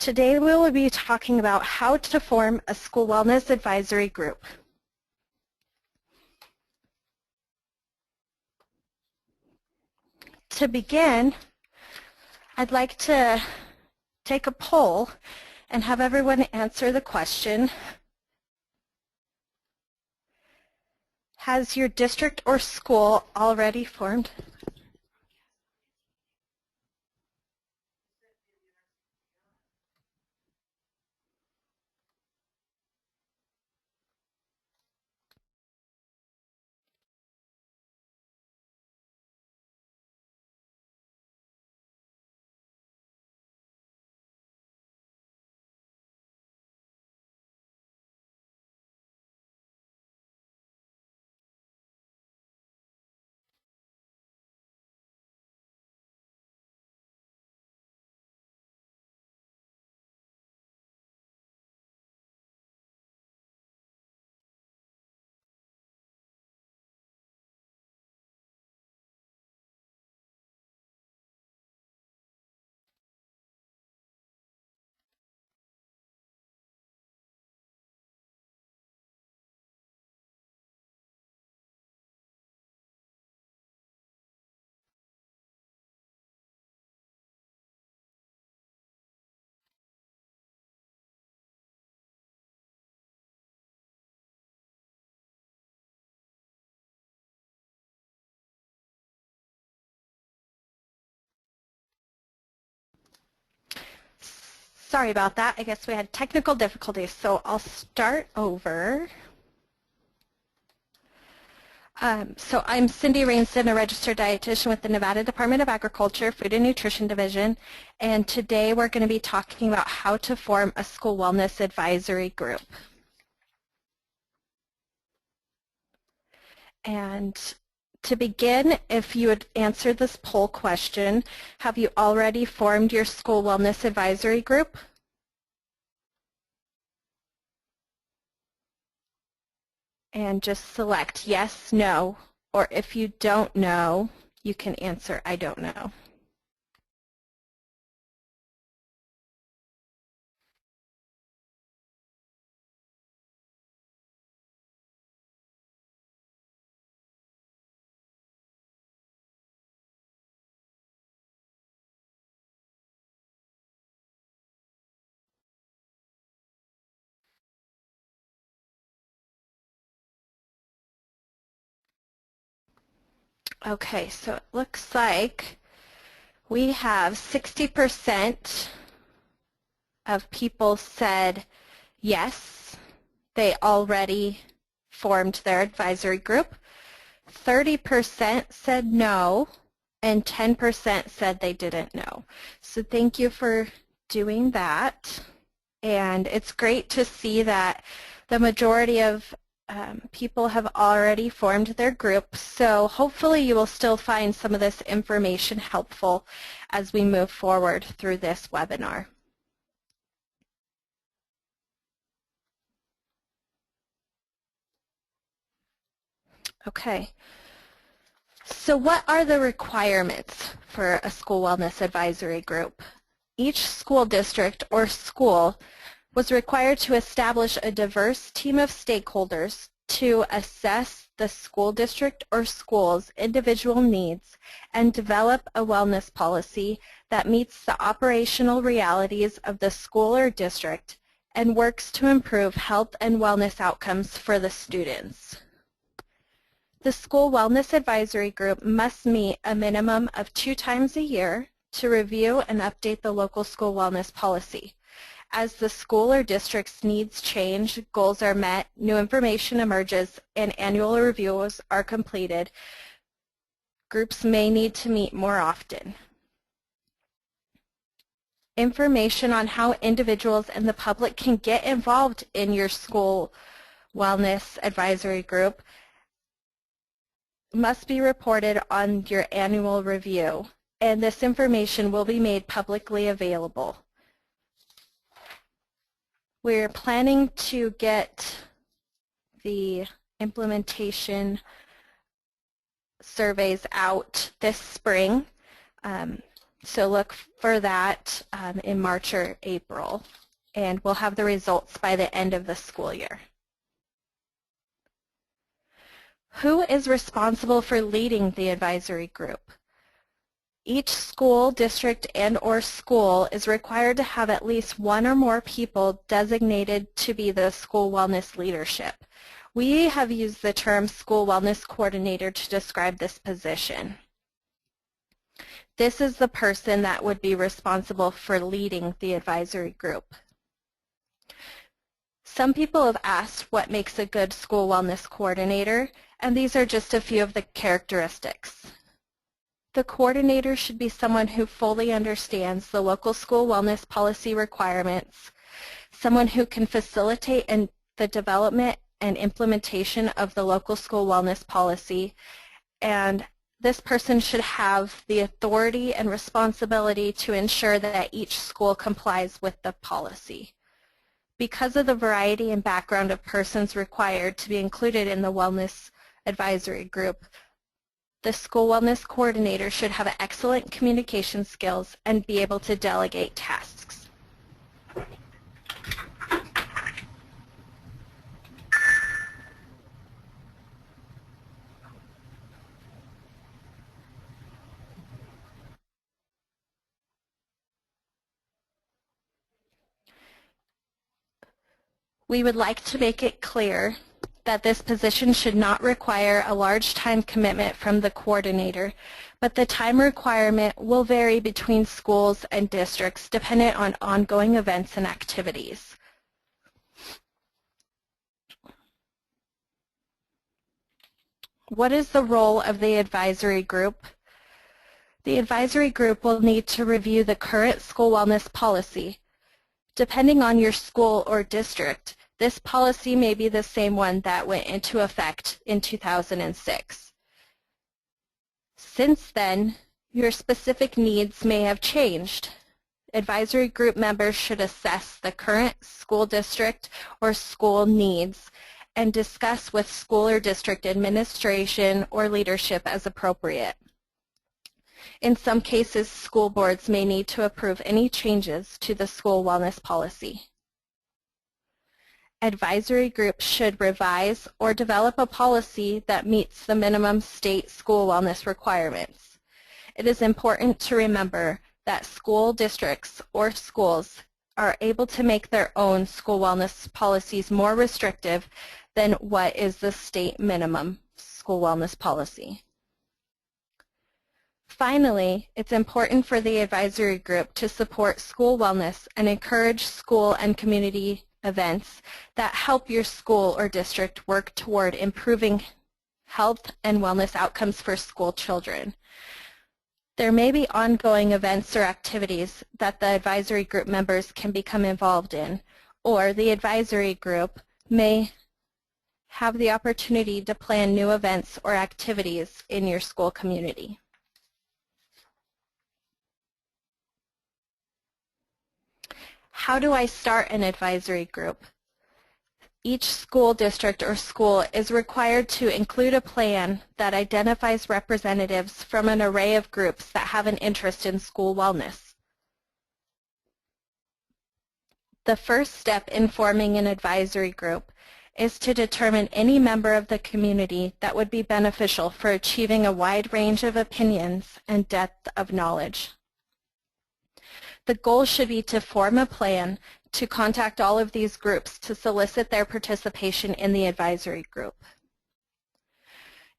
Today we will be talking about how to form a school wellness advisory group. To begin, I'd like to take a poll and have everyone answer the question, has your district or school already formed? Sorry about that. I guess we had technical difficulties, so I'll start over. So I'm Cindy Rainston, a registered dietitian with the Nevada Department of Agriculture, Food and Nutrition Division, and today we're going to be talking about how to form a school wellness advisory group. And to begin, if you would answer this poll question, have you already formed your school wellness advisory group? And just select yes, no, or if you don't know, you can answer I don't know. Okay, so it looks like we have 60% of people said yes, they already formed their advisory group. 30% said no, and 10% said they didn't know. So thank you for doing that. And it's great to see that the majority of people have already formed their group, so hopefully you will still find some of this information helpful as we move forward through this webinar. Okay, so what are the requirements for a school wellness advisory group? Each school district or school was required to establish a diverse team of stakeholders to assess the school district or school's individual needs and develop a wellness policy that meets the operational realities of the school or district and works to improve health and wellness outcomes for the students. The School Wellness Advisory Group must meet a minimum of 2 times a year to review and update the local school wellness policy. As the school or district's needs change, goals are met, new information emerges, and annual reviews are completed, groups may need to meet more often. Information on how individuals and the public can get involved in your school wellness advisory group must be reported on your annual review, and this information will be made publicly available. We're planning to get the implementation surveys out this spring. So look for that in March or April, and we'll have the results by the end of the school year. Who is responsible for leading the advisory group? Each school, district, and/or school is required to have at least one or more people designated to be the school wellness leadership. We have used the term school wellness coordinator to describe this position. This is the person that would be responsible for leading the advisory group. Some people have asked what makes a good school wellness coordinator, and these are just a few of the characteristics. The coordinator should be someone who fully understands the local school wellness policy requirements, someone who can facilitate the development and implementation of the local school wellness policy, and this person should have the authority and responsibility to ensure that each school complies with the policy. Because of the variety and background of persons required to be included in the wellness advisory group, the school wellness coordinator should have excellent communication skills and be able to delegate tasks. We would like to make it clear that this position should not require a large time commitment from the coordinator, but the time requirement will vary between schools and districts dependent on ongoing events and activities. What is the role of the advisory group? The advisory group will need to review the current school wellness policy. Depending on your school or district, this policy may be the same one that went into effect in 2006. Since then, your specific needs may have changed. Advisory group members should assess the current school district or school needs and discuss with school or district administration or leadership as appropriate. In some cases, school boards may need to approve any changes to the school wellness policy. Advisory groups should revise or develop a policy that meets the minimum state school wellness requirements. It is important to remember that school districts or schools are able to make their own school wellness policies more restrictive than what is the state minimum school wellness policy. Finally, it's important for the advisory group to support school wellness and encourage school and community events that help your school or district work toward improving health and wellness outcomes for school children. There may be ongoing events or activities that the advisory group members can become involved in, or the advisory group may have the opportunity to plan new events or activities in your school community. How do I start an advisory group? Each school district or school is required to include a plan that identifies representatives from an array of groups that have an interest in school wellness. The first step in forming an advisory group is to determine any member of the community that would be beneficial for achieving a wide range of opinions and depth of knowledge. The goal should be to form a plan to contact all of these groups to solicit their participation in the advisory group.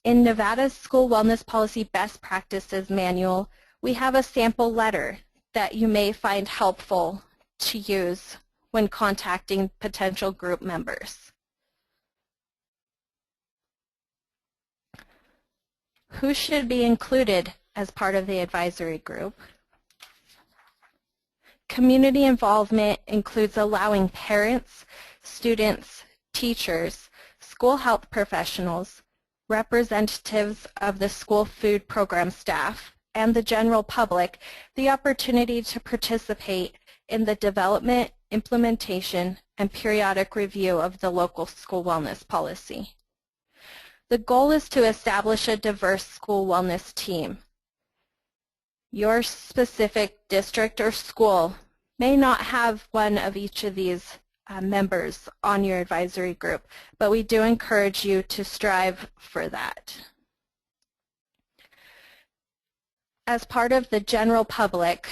In Nevada's School Wellness Policy Best Practices Manual, we have a sample letter that you may find helpful to use when contacting potential group members. Who should be included as part of the advisory group? Community involvement includes allowing parents, students, teachers, school health professionals, representatives of the school food program staff, and the general public the opportunity to participate in the development, implementation, and periodic review of the local school wellness policy. The goal is to establish a diverse school wellness team. Your specific district or school may not have one of each of these members on your advisory group, but we do encourage you to strive for that. As part of the general public,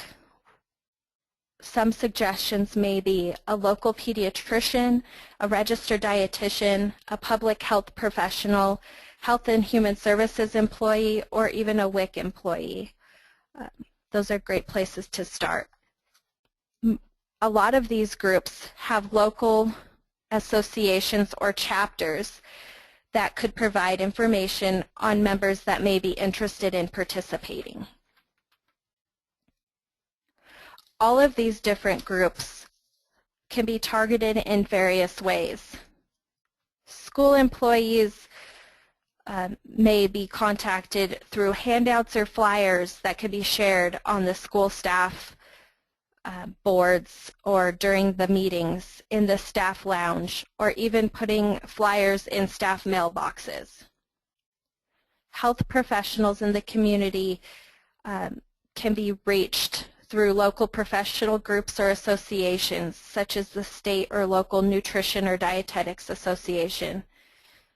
some suggestions may be a local pediatrician, a registered dietitian, a public health professional, health and human services employee, or even a WIC employee. Those are great places to start. A lot of these groups have local associations or chapters that could provide information on members that may be interested in participating. All of these different groups can be targeted in various ways. School employees may be contacted through handouts or flyers that could be shared on the school staff boards or during the meetings in the staff lounge, or even putting flyers in staff mailboxes. Health professionals in the community can be reached through local professional groups or associations, such as the state or local nutrition or dietetics association.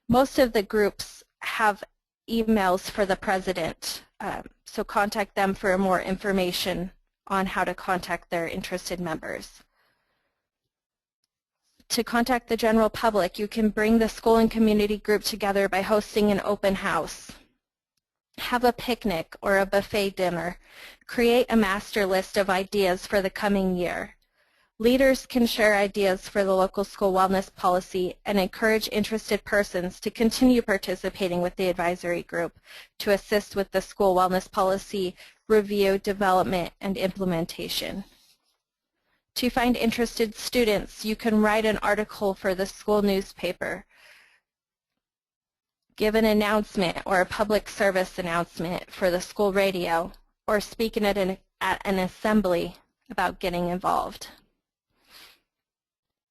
Most of the groups have emails for the president, so contact them for more information on how to contact their interested members. To contact the general public, you can bring the school and community group together by hosting an open house. Have a picnic or a buffet dinner. Create a master list of ideas for the coming year. Leaders can share ideas for the local school wellness policy and encourage interested persons to continue participating with the advisory group to assist with the school wellness policy review, development, and implementation. To find interested students, you can write an article for the school newspaper, give an announcement or a public service announcement for the school radio, or speak at an assembly about getting involved.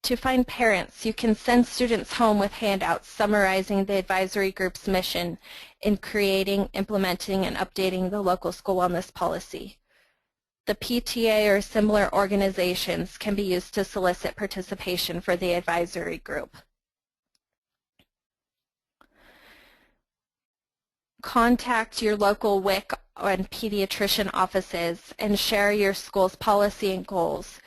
To find parents, you can send students home with handouts summarizing the advisory group's mission in creating, implementing, and updating the local school wellness policy. The PTA or similar organizations can be used to solicit participation for the advisory group. Contact your local WIC and pediatrician offices and share your school's policy and goals.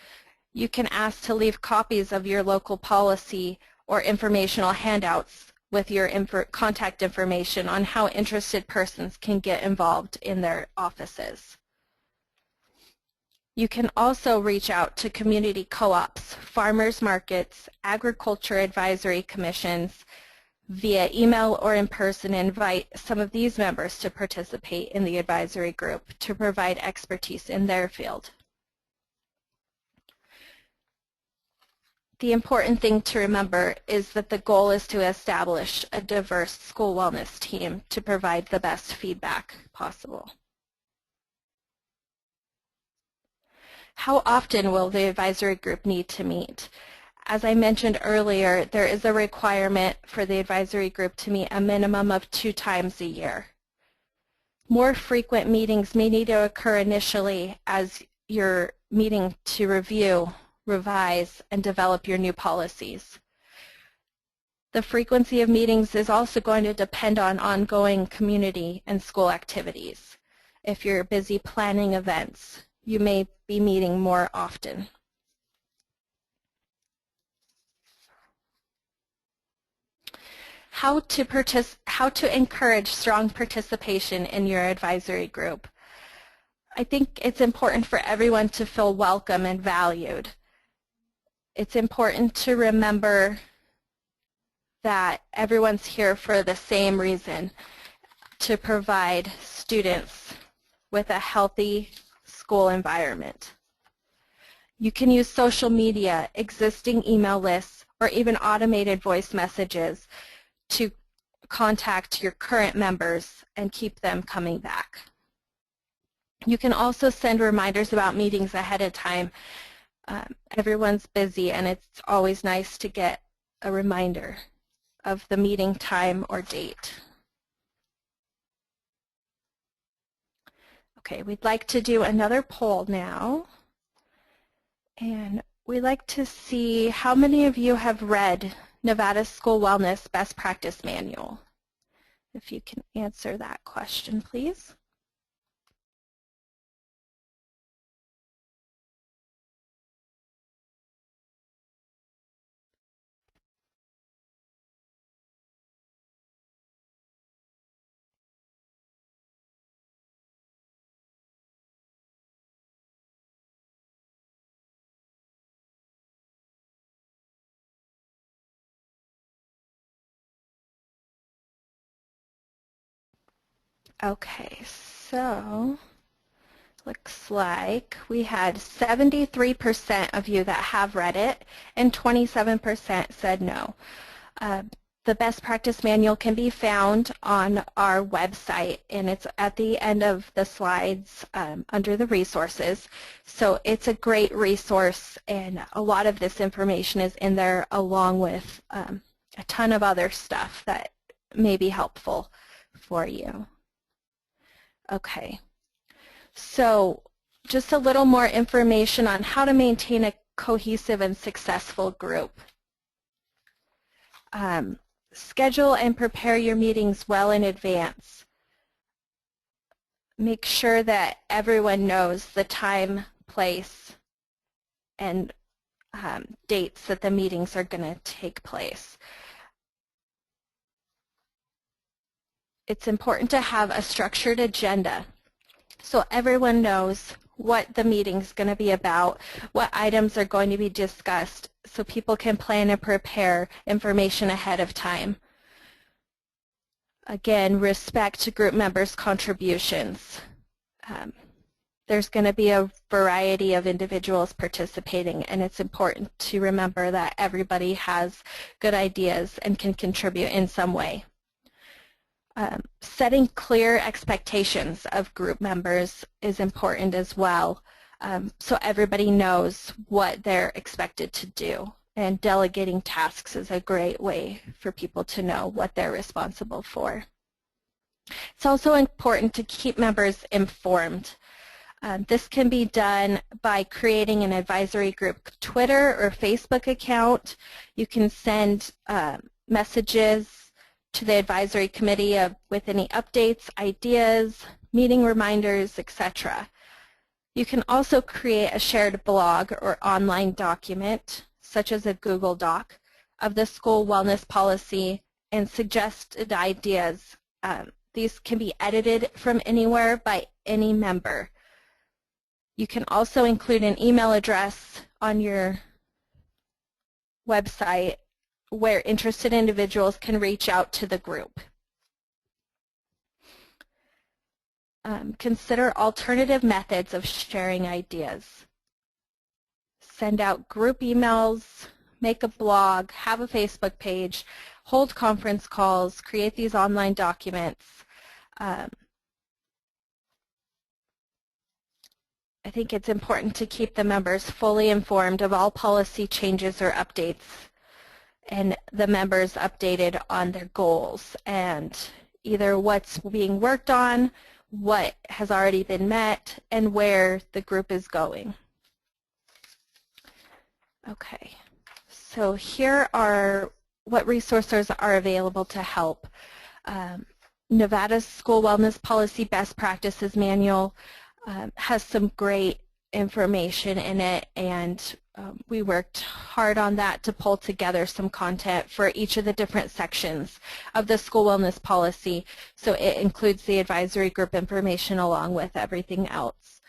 You can ask to leave copies of your local policy or informational handouts with your contact information on how interested persons can get involved in their offices. You can also reach out to community co-ops, farmers markets, agriculture advisory commissions via email or in person, and invite some of these members to participate in the advisory group to provide expertise in their field. The important thing to remember is that the goal is to establish a diverse school wellness team to provide the best feedback possible. How often will the advisory group need to meet? As I mentioned earlier, there is a requirement for the advisory group to meet a minimum of 2 times a year. More frequent meetings may need to occur initially as you're meeting to review, revise, and develop your new policies. The frequency of meetings is also going to depend on ongoing community and school activities. If you're busy planning events, you may be meeting more often. How to encourage strong participation in your advisory group. I think it's important for everyone to feel welcome and valued. It's important to remember that everyone's here for the same reason, to provide students with a healthy school environment. You can use social media, existing email lists, or even automated voice messages to contact your current members and keep them coming back. You can also send reminders about meetings ahead of time. Everyone's busy, and it's always nice to get a reminder of the meeting time or date. Okay, we'd like to do another poll now. And we'd like to see how many of you have read Nevada School Wellness Best Practice Manual. If you can answer that question, please. Okay, so looks like we had 73% of you that have read it and 27% said no. The best practice manual can be found on our website, and it's at the end of the slides under the resources. So it's a great resource, and a lot of this information is in there along with a ton of other stuff that may be helpful for you. Okay, so just a little more information on how to maintain a cohesive and successful group. Schedule and prepare your meetings well in advance. Make sure that everyone knows the time, place, and dates that the meetings are going to take place. It's important to have a structured agenda so everyone knows what the meeting's going to be about, what items are going to be discussed, so people can plan and prepare information ahead of time. Again, respect group members' contributions. There's going to be a variety of individuals participating, and it's important to remember that everybody has good ideas and can contribute in some way. Setting clear expectations of group members is important as well, so everybody knows what they're expected to do. And delegating tasks is a great way for people to know what they're responsible for. It's also important to keep members informed. This can be done by creating an advisory group Twitter or Facebook account. You can send messages to the advisory committee with any updates, ideas, meeting reminders, etc. You can also create a shared blog or online document, such as a Google Doc, of the school wellness policy and suggested ideas. These can be edited from anywhere by any member. You can also include an email address on your website where interested individuals can reach out to the group. Consider alternative methods of sharing ideas. Send out group emails, make a blog, have a Facebook page, hold conference calls, create these online documents. I think it's important to keep the members fully informed of all policy changes or updates, and the members updated on their goals and either what's being worked on, what has already been met, and where the group is going. Okay, so here are what resources are available to help. Nevada's School Wellness Policy Best Practices Manual has some great information in it, and we worked hard on that to pull together some content for each of the different sections of the school wellness policy. So it includes the advisory group information along with everything else.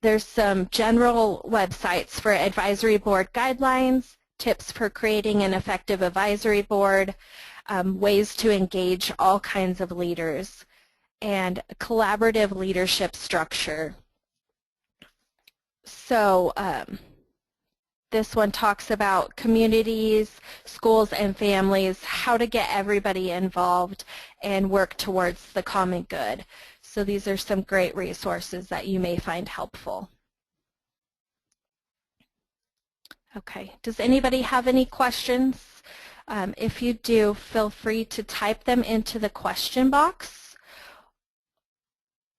There's some general websites for advisory board guidelines, tips for creating an effective advisory board, ways to engage all kinds of leaders, and a collaborative leadership structure. So this one talks about communities, schools, and families, how to get everybody involved and work towards the common good. So these are some great resources that you may find helpful. Okay, does anybody have any questions? If you do, feel free to type them into the question box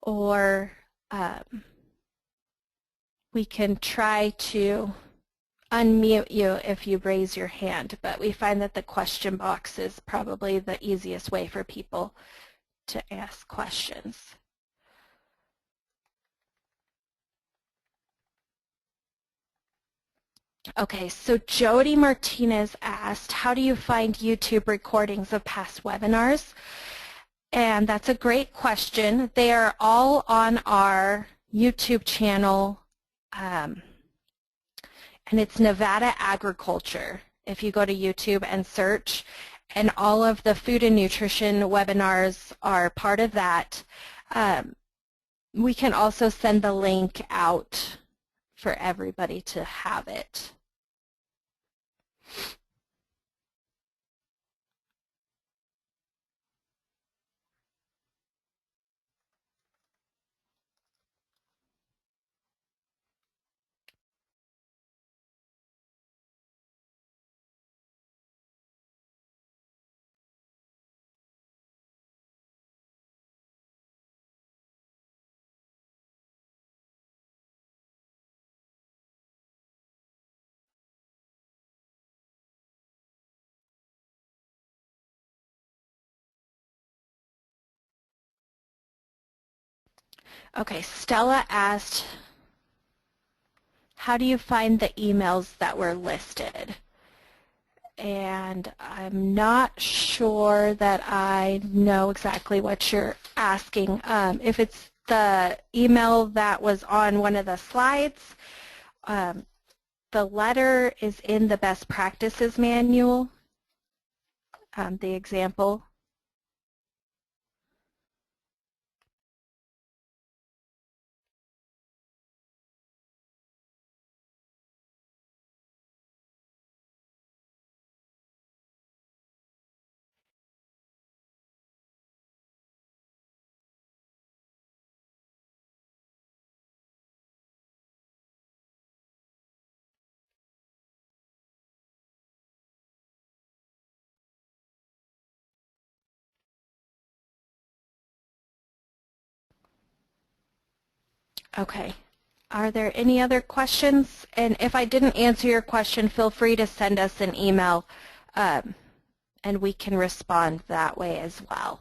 or we can try to unmute you if you raise your hand, but we find that the question box is probably the easiest way for people to ask questions. Okay, so Jody Martinez asked, how do you find YouTube recordings of past webinars? And that's a great question. They are all on our YouTube channel, and it's Nevada Agriculture. If you go to YouTube and search, and all of the food and nutrition webinars are part of that. We can also send the link out for everybody to have it. Okay, Stella asked, how do you find the emails that were listed? And I'm not sure that I know exactly what you're asking. If it's the email that was on one of the slides, the letter is in the best practices manual, the example. Okay. Are there any other questions? And if I didn't answer your question, feel free to send us an email, and we can respond that way as well.